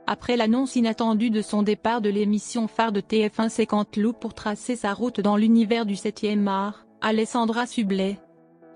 après l'annonce inattendue de son départ de l'émission phare de TF1 C'est Canteloup pour tracer sa route dans l'univers du 7e art, Alessandra Sublet.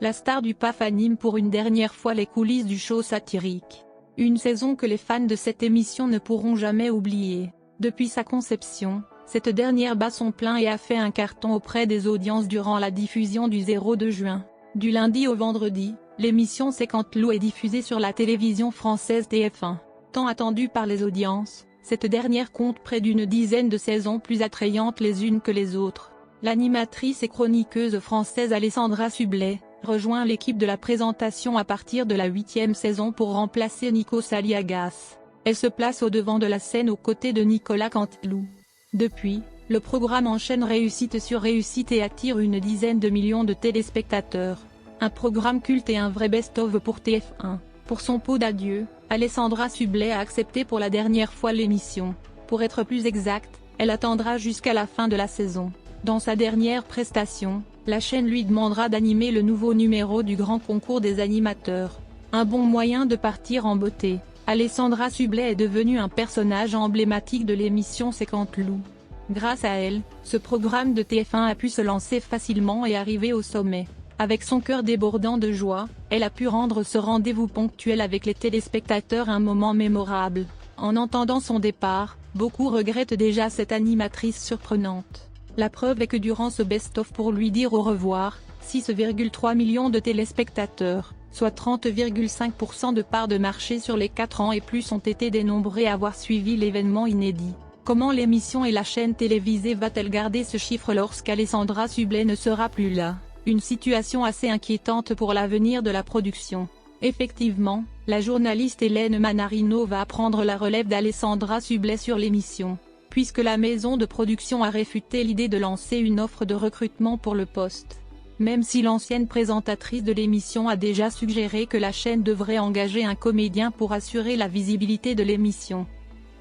La star du PAF anime pour une dernière fois les coulisses du show satirique. Une saison que les fans de cette émission ne pourront jamais oublier. Depuis sa conception, cette dernière bat son plein et a fait un carton auprès des audiences durant la diffusion du 02 juin. Du lundi au vendredi, l'émission C'est Canteloup est diffusée sur la télévision française TF1. Tant attendue par les audiences, cette dernière compte près d'une dizaine de saisons plus attrayantes les unes que les autres. L'animatrice et chroniqueuse française Alessandra Sublet rejoint l'équipe de la présentation à partir de la 8e saison pour remplacer Nico Saliagas. Elle se place au devant de la scène aux côtés de Nicolas Canteloup. Depuis, le programme enchaîne réussite sur réussite et attire une dizaine de millions de téléspectateurs. Un programme culte et un vrai best-of pour TF1. Pour son pot d'adieu, Alessandra Sublet a accepté pour la dernière fois l'émission. Pour être plus exact, elle attendra jusqu'à la fin de la saison. Dans sa dernière prestation, la chaîne lui demandera d'animer le nouveau numéro du grand concours des animateurs. Un bon moyen de partir en beauté. Alessandra Sublet est devenue un personnage emblématique de l'émission C'est Canteloup. Grâce à elle, ce programme de TF1 a pu se lancer facilement et arriver au sommet. Avec son cœur débordant de joie, elle a pu rendre ce rendez-vous ponctuel avec les téléspectateurs un moment mémorable. En entendant son départ, beaucoup regrettent déjà cette animatrice surprenante. La preuve est que durant ce best-of pour lui dire au revoir, 6,3 millions de téléspectateurs, soit 30,5% de part de marché sur les 4 ans et plus ont été dénombrés à avoir suivi l'événement inédit. Comment l'émission et la chaîne télévisée va-t-elle garder ce chiffre lorsqu'Alessandra Sublet ne sera plus là? Une situation assez inquiétante pour l'avenir de la production. Effectivement, la journaliste Hélène Manarino va prendre la relève d'Alessandra Sublet sur l'émission, puisque la maison de production a réfuté l'idée de lancer une offre de recrutement pour le poste. Même si l'ancienne présentatrice de l'émission a déjà suggéré que la chaîne devrait engager un comédien pour assurer la visibilité de l'émission.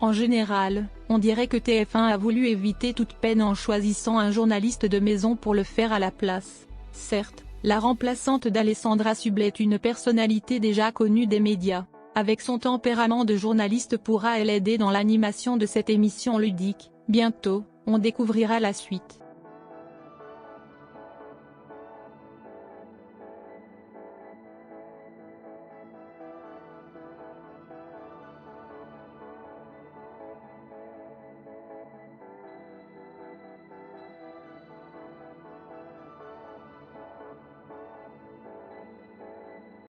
En général, on dirait que TF1 a voulu éviter toute peine en choisissant un journaliste de maison pour le faire à la place. Certes, la remplaçante d'Alessandra Sublet est une personnalité déjà connue des médias. Avec son tempérament de journaliste pourra-elle aider dans l'animation de cette émission ludique? Bientôt, on découvrira la suite.